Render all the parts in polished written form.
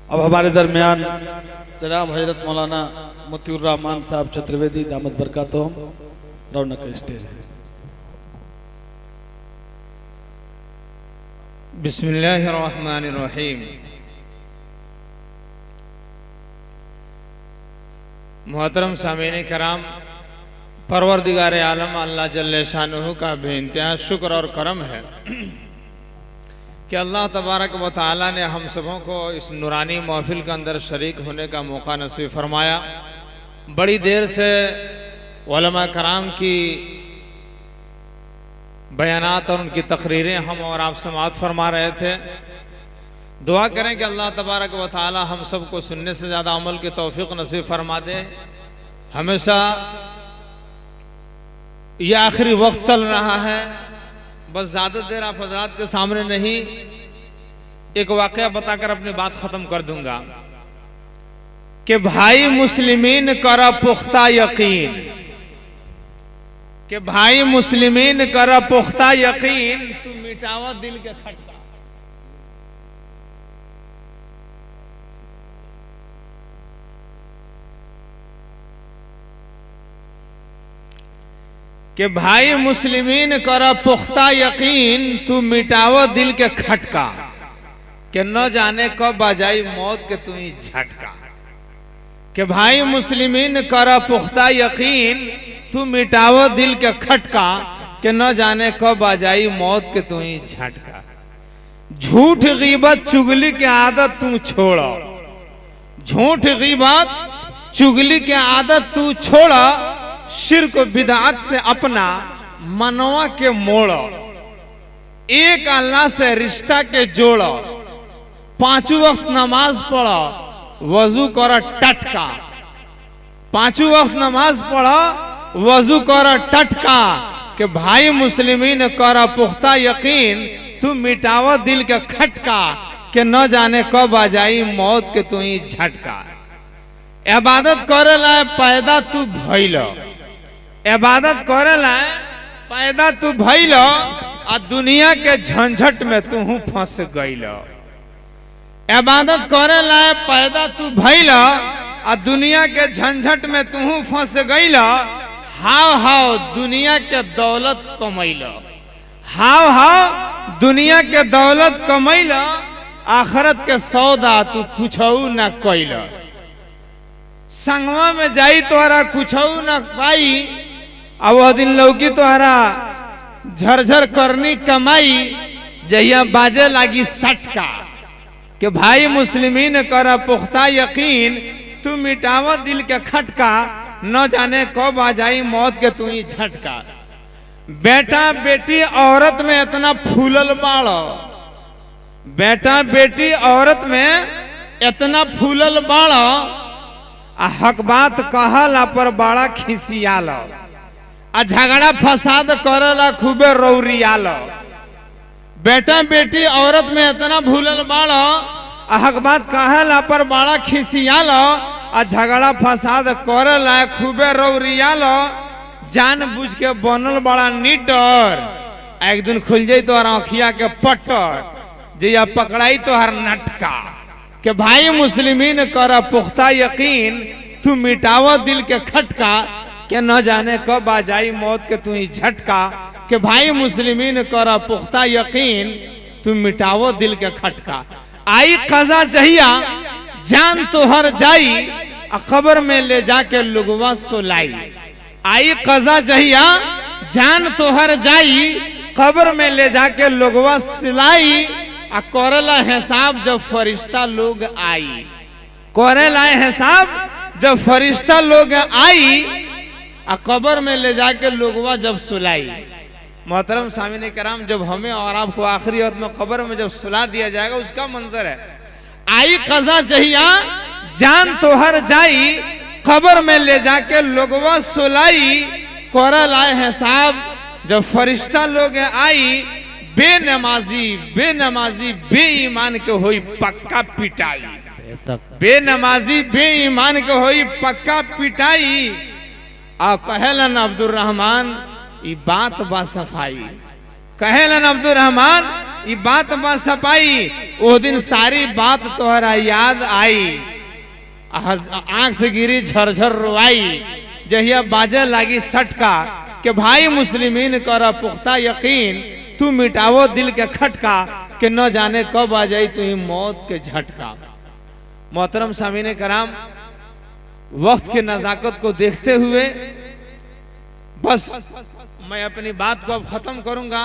अब हमारे दरमियान जनाब हजरत मौलाना मोतिउर रहमान साहब चतुर्वेदी दामद बरकातुहुम रौनक स्टेज है। बिस्मिल्लाहिर्रहमानिर्रहीम। मोहतरम सामीन कराम, परवरदिगार आलम अल्लाह जल्ले शानुहु का बेइंतहा शुक्र और करम है कि अल्लाह तबारक व तआला ने हम सबों को इस नूरानी महफिल के अंदर शरीक होने का मौका नसीब फरमाया। बड़ी देर से उलमा कराम की बयानात और उनकी तकरीरें हम और आप समाअत फरमा रहे थे। दुआ करें कि अल्लाह तबारक व तआला हम सबको सुनने से ज़्यादा अमल की तौफीक नसीब फरमा दे। हमेशा ये आखिरी वक्त चल रहा है, बस ज़्यादा देर आप हजरात के सामने नहीं, एक वाक़या बताकर अपनी बात ख़त्म कर दूंगा कि भाई मुस्लिमीन कर पुख्ता यकीन, कि भाई मुस्लिमीन कर पुख्ता यकीन, तू मिटावा दिल के खटका। कि भाई मुस्लिमीन कर पुख्ता यकीन, तू मिटावो दिल के खटका, कि न जाने कब आ जाई मौत के तू ही झटका। कि भाई मुस्लिमीन कर पुख्ता यकीन, तू मिटावो दिल के खटका, कि न जाने कब आ जाई मौत के तू ही झटका। झूठ गीबत चुगली की आदत तू छोड़ो, झूठ गीबत चुगली की आदत तू छोड़ो, शिर्क बिदअत से अपना मनवा के मोड़ो, एक अल्लाह से रिश्ता के जोड़ो, पांचों वक्त नमाज पढ़ो, वजू करो टटका। पांचों वक्त नमाज पढ़ो, वजू करो टटका। कि भाई मुस्लिमीन कर पुख्ता यकीन, तू मिटावो दिल के खटका, कि न जाने कब आ जाई मौत के तू ही झटका। इबादत करे ला पैदा तू भइलो, इबादत करेला पैदा तू भइलो, आ दुनिया के झंझट में तू फंस गइलो। इबादत करेला पैदा तू भइलो, आ दुनिया के झंझट में तू फंस गइलो। हाव हाव दुनिया के दौलत कमैलो, हाव हाव दुनिया के दौलत कमैलो, आखिरत के सौदा तू कुछऊ न कइलो। संगवा में जाई तोहरा कुछऊ न पाई, अब वह दिन लौकी तोहरा झरझर करनी कमाई, जहिया बाजे लागी सटका। कि भाई मुस्लिमीन कर पुख्ता यकीन, तू मिटावा दिल के खटका, न जाने कब आ जाई मौत के तू ही झटका। बेटा बेटी औरत में इतना फूलल बाड़ो, बेटा बेटी औरत में इतना फूलल बाड़ो, आ हक बात कहला पर बड़ा खिसियालो, आ झगड़ा फसाद करला खूबे रौरियालो। बेटा बेटी औरत में इतना भूलल बाड़ो, आ हक बात कहला पर बड़ा खिसियालो, आ झगड़ा फसाद करला खूबे रौरियालो। जान बुझ के बनल बड़ा निडर, एक दिन खुल जाई तो आँखिया के पट्टर, जैया पकड़ाई तो हर नटका। कि भाई मुस्लिमीन कर पुख्ता यकीन, तू मिटावो दिल के खटका, कि न जाने कब आ जाई मौत के तू ही झटका। कि भाई मुस्लिमीन कर पुख्ता यकीन, तू मिटावो दिल के खटका। आई कज़ा जहिया जान तोहर जाई, आ कब्र में ले जाके लुगवा सुलाई। आई कज़ा जहिया जान तोहर जाई, कब्र में ले जाके लुगवा सुलाई। आ करेला हिसाब जब फरिश्ता लोग आई, करेला हिसाब जब फरिश्ता लोग आई, आ कब्र में ले जाके लोगवा जब सुलाई। मोहतरम सामीन कराम, जब हमें और आपको आखिरी वक्त में कब्र में जब सुला दिया जाएगा, उसका मंजर है। आई कज़ा जहिया जान तोहर जाई, कब्र में ले जाके लोगवा सुलाई। करेला हिसाब जब फरिश्ता लोग आई, बेनमाजी बेनमाजी बेईमान के होई पक्का पिटाई, बेनमाजी बेईमान के होई पक्का पिटाई। आ कहलन अब्दुल रहमान, ई बात बा सफाई, कहलन अब्दुल रहमान, ये बात सपाई, वो दिन सारी बात तोहरा याद आई, आंख से गिरी झरझर रोआई, जहिया बाजे लगी सटका कि भाई मुस्लिमीन कर पुख्ता यकीन, तू मिटावो दिल के खटका कि न जाने कब आ जाई तू मौत के झटका। मोहतरम सामीने कराम, वक्त की नजाकत को देखते हुए बस मैं अपनी बात को अब खत्म करूंगा।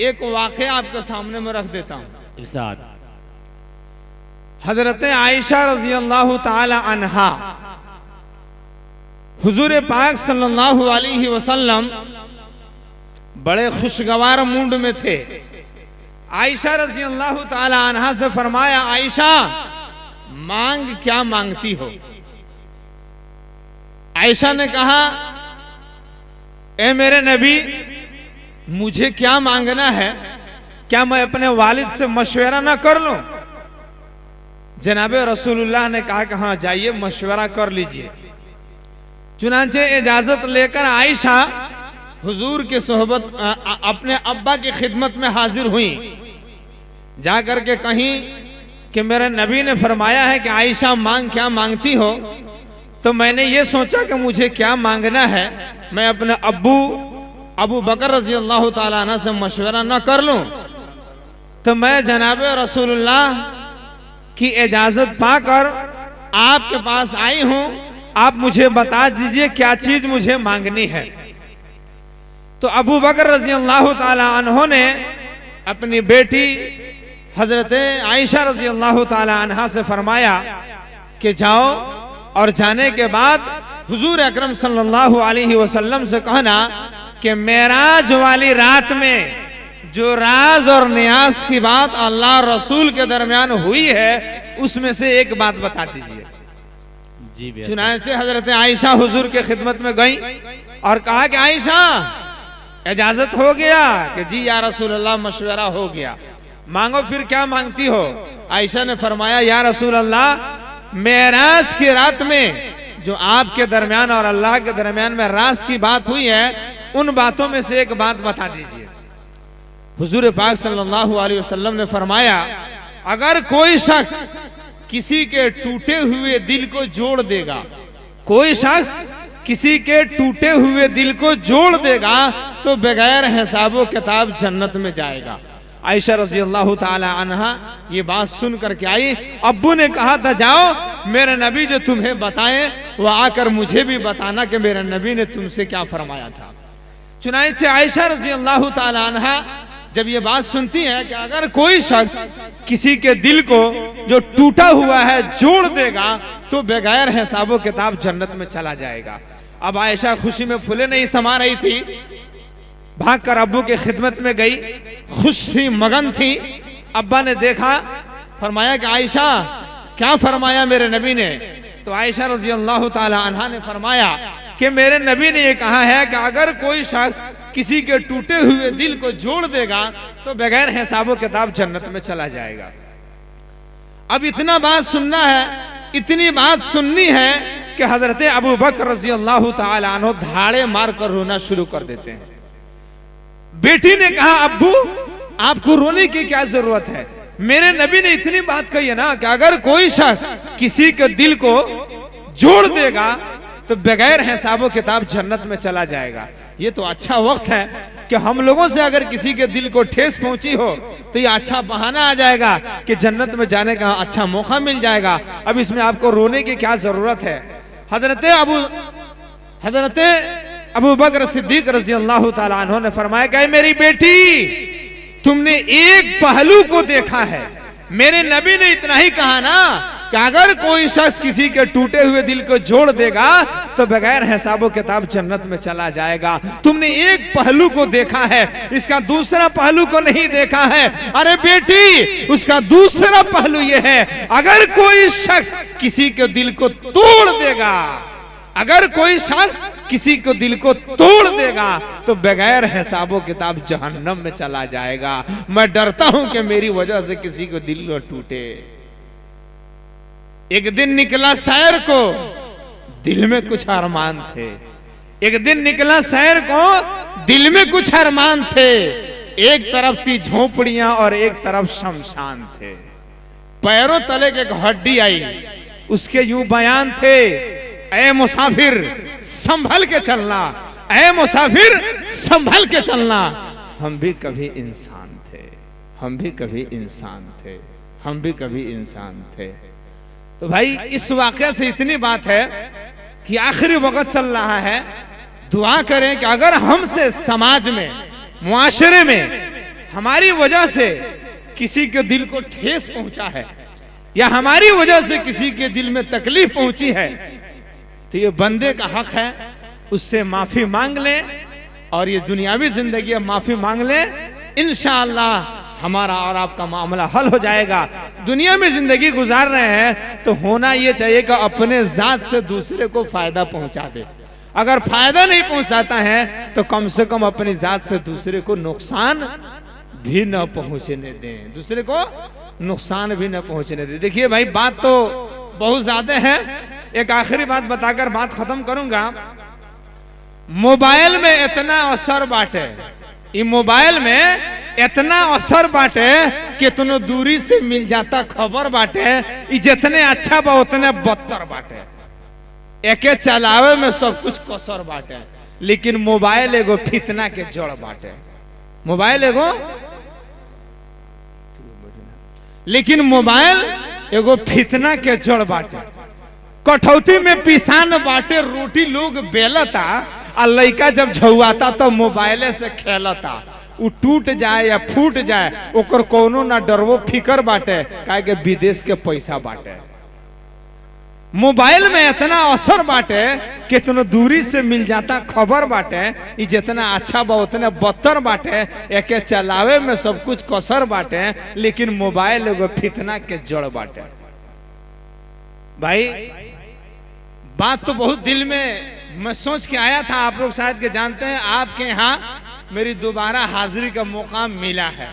एक वाक़या आपके सामने में रख देता हूं। इरशाद। हजरत आयशा रजी अल्लाह ताला अन्हा हुजूर पाक सल्लल्लाहु अलैहि वसल्लम बड़े खुशगवार मूड में थे। आयशा रजी अल्लाह ताला अन्हा से फरमाया, आयशा मांग क्या मांगती हो? आयशा ने कहा, ए मेरे नबी, मुझे क्या मांगना है? क्या मैं अपने वालिद से मशवरा ना कर लूं? जनाबे रसूलुल्लाह ने कहा कि हाँ जाइए मशवरा कर लीजिए। चुनांचे इजाजत लेकर आयशा हुजूर के सोहबत अपने अब्बा की खिदमत में हाजिर हुई। जाकर के कहीं कि मेरे नबी ने फरमाया है कि आयशा मांग क्या मांगती हो? तो मैंने ये सोचा कि मुझे क्या मांगना है, मैं अपने अबू बकर रजी अल्लाह ताला अन्हु से मशवरा न कर लूं। तो मैं जनाब रसूलुल्लाह की इजाजत पाकर आपके पास आई हूं, आप मुझे बता दीजिए क्या चीज मुझे मांगनी है। तो अबू बकर रजी अल्लाह ताला अन्हु ने अपनी बेटी हजरत आयशा रजी अल्लाह ताला अन्हा से फरमाया कि जाओ और जाने के बाद हुजूर अकरम सल्लल्लाहु अलैहि वसल्लम से कहना कि मेराज वाली रात में जो राज और नियाज की बात अल्लाह रसूल के दरमियान हुई है उसमें से एक बात बता दीजिए। जी चुनांचे हजरत आयशा हुजूर के खिदमत में गई और कहा कि आयशा इजाजत हो गया? कि जी या रसूल अल्लाह मशवरा हो गया। मांगो फिर क्या मांगती हो? आयशा ने फरमाया, या रसूल अल्लाह मेराज की रात में जो आपके दरमियान और अल्लाह के दरमियान में राज की बात हुई है, उन बातों में से एक बात बता दीजिए। हुजूर पाक सल्लल्लाहु अलैहि वसल्लम ने फरमाया, अगर कोई शख्स किसी के टूटे हुए दिल को जोड़ देगा, कोई शख्स किसी के टूटे हुए दिल को जोड़ देगा तो बगैर हिसाबो किताब जन्नत में जाएगा। आयशा रजी अल्लाह ताला अन्हा ये बात सुन करके आई। अब्बू ने कहा था, जाओ मेरे नबी जो तुम्हें बताए वो आकर मुझे भी बताना कि मेरे नबी ने तुमसे क्या फरमाया था। चुनांचे आयशा रजी अल्लाह ताला अन्हा जब ये बात सुनती है कि अगर कोई शख्स किसी के दिल को जो टूटा हुआ है जोड़ देगा तो बगैर हिसाबो किताब जन्नत में चला जाएगा। अब आयशा खुशी में फूले नहीं समा रही थी, भागकर अब्बू की खिदमत में गई, खुश थी, मगन थी। अब्बा ने देखा, फरमाया कि आयशा क्या फरमाया मेरे नबी ने? तो आयशा रजी अल्लाह ताला अन्हा ने फरमाया कि मेरे नबी ने ये कहा है कि अगर कोई शख्स किसी के टूटे हुए दिल को जोड़ देगा तो बगैर हिसाबो किताब जन्नत में चला जाएगा। अब इतना बात सुनना है, इतनी बात सुननी है कि हजरत अबू बकर रजी अल्लाह ताला अन्हु धाड़े मारकर रोना शुरू कर देते हैं। बेटी ने कहा, अब्बू आपको रोने की क्या जरूरत है? मेरे नबी ने इतनी बात कही है ना कि अगर कोई शख्स किसी के दिल को जोड़ देगा तो बगैर हिसाबो किताब जन्नत में चला जाएगा। ये तो अच्छा वक्त है कि हम लोगों से अगर किसी के दिल को ठेस पहुंची हो तो ये अच्छा बहाना आ जाएगा कि जन्नत में जाने का अच्छा मौका मिल जाएगा। अब इसमें आपको रोने की क्या जरूरत है? हजरत अबू बकर सिद्दीक रजी अल्लाह ताला अन्हु ने फरमाया कि मेरी बेटी, तुमने एक पहलू को देखा है। मेरे नबी ने इतना ही कहा ना कि अगर कोई शख्स किसी के टूटे हुए दिल को जोड़ देगा तो बगैर हिसाबो किताब जन्नत में चला जाएगा। तुमने एक पहलू को देखा है, इसका दूसरा पहलू को नहीं देखा है। अरे बेटी, उसका दूसरा पहलू यह है, अगर कोई शख्स किसी के दिल को तोड़ देगा, अगर कोई शख्स किसी को दिल को तोड़ देगा तो बगैर हिसाबो किताब जहन्नम में चला जाएगा। मैं डरता हूं कि मेरी वजह से किसी को दिल न टूटे। एक दिन निकला सैर को, दिल में कुछ अरमान थे। एक दिन निकला सैर को, दिल में कुछ अरमान थे। एक तरफ थी झोपड़ियां और एक तरफ शमशान थे। पैरों तले एक हड्डी आई, उसके यूं बयान थे, ऐ मुसाफिर संभल के चलना, ऐ मुसाफिर संभल के चलना। हम भी कभी इंसान थे, हम भी कभी इंसान थे, हम भी कभी इंसान थे। तो भाई इस वाकये से इतनी बात है कि आखिरी वक्त चल रहा है, दुआ करें कि अगर हमसे समाज में, मुआशरे में हमारी वजह से किसी के दिल को ठेस पहुंचा है या हमारी वजह से किसी के दिल में तकलीफ पहुंची है, तो ये बंदे का हक है उससे माफी मांग ले और ये दुनियावी जिंदगी माफी मांग ले। इंशाअल्लाह हमारा और आपका मामला हल हो जाएगा। दुनिया में जिंदगी गुजार रहे हैं तो होना ये चाहिए कि अपने जात से दूसरे को फायदा पहुंचा दे। अगर फायदा नहीं पहुंचाता है तो कम से कम अपनी जात से दूसरे को नुकसान भी न पहुंचने दें, दूसरे को नुकसान भी न पहुंचने दें। देखिए भाई बात तो बहुत ज्यादा है, एक आखिरी बात बताकर बात खत्म करूंगा। मोबाइल में इतना असर बाटे, ये मोबाइल में इतना असर बाटे कि तुनो दूरी से मिल जाता खबर बाटे, ये जितने अच्छा बा उतने बदतर बाटे। एके चलावे में सब कुछ कसर बाटे, लेकिन मोबाइल एगो फितना के जड़ बाटे। मोबाइल एगो, लेकिन मोबाइल एगो फितना के जड़ बाटे। कठौती में पिसान बाटे, रोटी लोग बेलता आ लइका जब झुआता तो मोबाइले से खेलता, उ टूट जाए या फूट जाए ओकर कोनो ना डरवो फिकर बाटे, काहे के विदेश के पैसा बाटे। मोबाइल में इतना असर बाटे कि तुनो दूरी से मिल जाता खबर बाटे, ये जितना अच्छा बा उतना बदतर बाटे। एके चलावे में सब कुछ कसर बाटे, लेकिन मोबाइल एगो फितना के जड़ बाटे। भाई बात तो बहुत दिल में मैं सोच के आया था, आप लोग शायद के जानते हैं, आपके यहाँ मेरी दोबारा हाजिरी का मौका मिला है।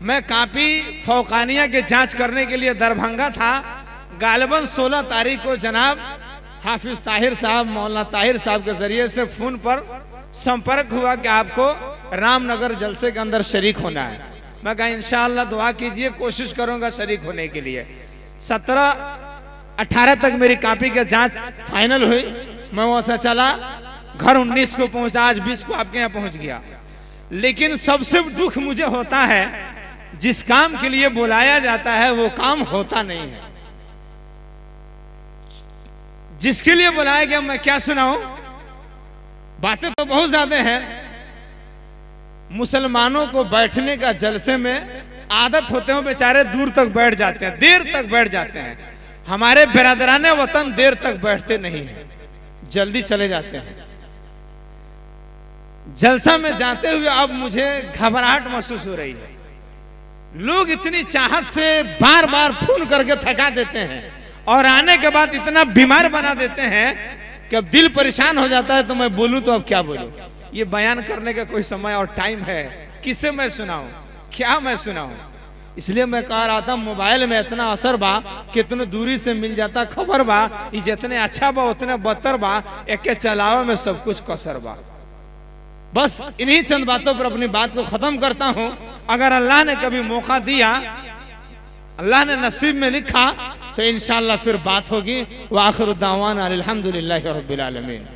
मैं काफी फौकानिया के जांच करने के लिए दरभंगा था। गालिबन 16 तारीख को जनाब हाफिज ताहिर साहब, मौलाना ताहिर साहब के जरिए से फोन पर संपर्क हुआ कि आपको रामनगर जलसे के अंदर शरीक होना है। मैं कहा इंशाअल्लाह दुआ कीजिए, कोशिश करूंगा शरीक होने के लिए। 17-18 तक मेरी कॉपी की जांच फाइनल हुई, मैं वहां से चला घर, 19 को पहुंचा, आज 20 को आपके यहाँ पहुंच गया। लेकिन सबसे दुख मुझे होता है, जिस काम के लिए बुलाया जाता है वो काम होता नहीं है। जिसके लिए बुलाया गया मैं क्या सुनाऊं, बातें तो बहुत ज्यादा हैं। मुसलमानों को बैठने का जलसे में आदत होते हैं, बेचारे दूर तक बैठ जाते हैं, देर तक बैठ जाते हैं। हमारे बिरादराने वतन देर तक बैठते नहीं हैं, जल्दी चले जाते हैं। जलसा में जाते हुए अब मुझे घबराहट महसूस हो रही है। लोग इतनी चाहत से बार बार फोन करके थका देते हैं और आने के बाद इतना बीमार बना देते हैं कि अब दिल परेशान हो जाता है। तो मैं बोलूं तो अब क्या बोलूं, ये बयान करने का कोई समय और टाइम है? किसे मैं सुनाऊं, क्या मैं सुनाऊं? इसलिए मैं कह रहा था मोबाइल में इतना असर बा कि इतने दूरी से मिल जाता खबर बा, ये जितने अच्छा बा उतने बदतर बा। एके चलावे में सब कुछ कसर बा। बस इन्हीं चंद बातों पर अपनी बात को खत्म करता हूं। अगर अल्लाह ने कभी मौका दिया, अल्लाह ने नसीब में लिखा, तो इंशाअल्लाह फिर बात होगी। व आखिर दावाना अल्हम्दुलिल्लाहि रब्बिल आलमीन।